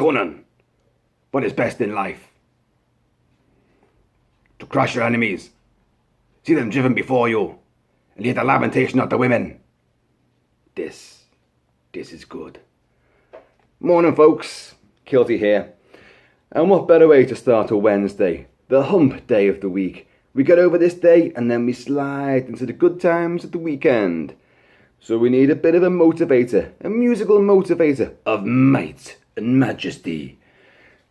Conan, what is best in life? To crush your enemies, see them driven before you, and hear the lamentation of the women. This is good. Morning folks, Kilty here. And what better way to start a Wednesday, the hump day of the week. We get over this day and then we slide into the good times of the weekend. So we need a bit of a motivator, a musical motivator of might and majesty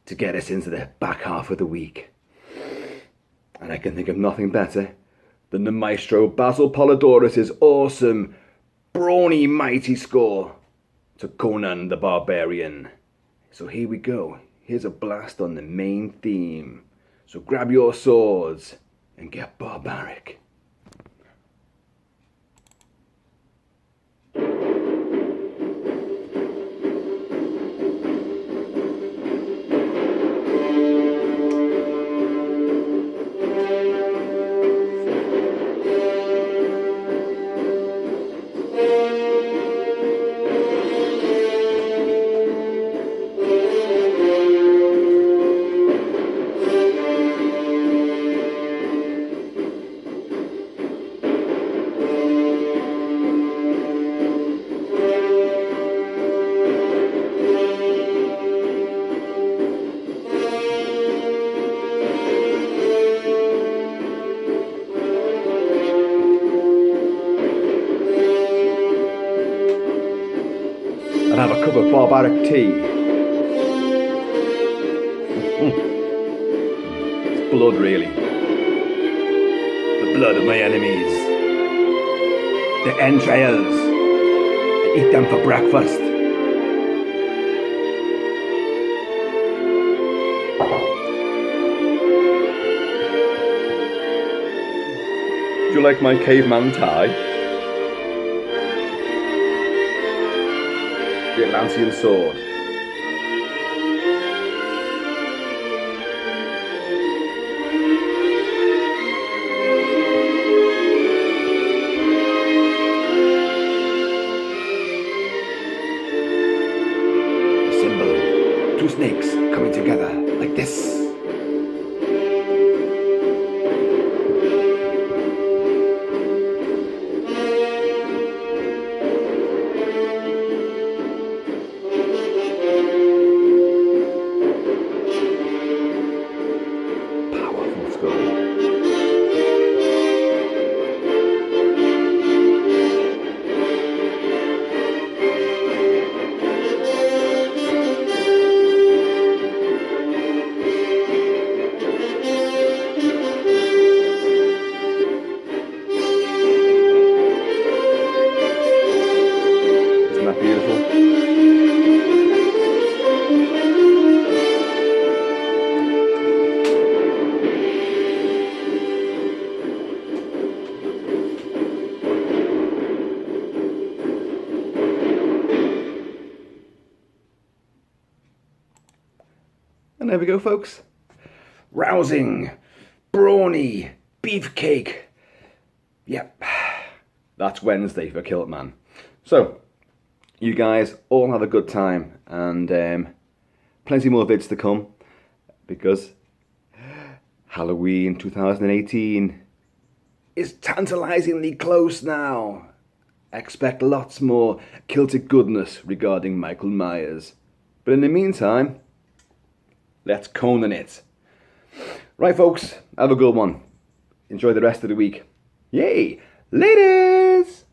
to get us into the back half of the week. And I can think of nothing better than the maestro Basil Poledouris' awesome, brawny, mighty score to Conan the Barbarian. So here we go. Here's a blast on the main theme. So grab your swords and get barbaric. And have a cup of barbaric tea. It's blood, really. The blood of my enemies. The entrails. I eat them for breakfast. Do you like my caveman tie? The Atlantean sword. The symbol, two snakes coming together like this. Beautiful. And there we go, folks. Rousing, brawny, beefcake. Yep, that's Wednesday for Kilt-Man. So, you guys all have a good time, and plenty more vids to come, because Halloween 2018 is tantalizingly close now. Expect lots more Celtic goodness regarding Michael Myers. But in the meantime, let's Conan it. Right folks, have a good one. Enjoy the rest of the week. Yay! Laters!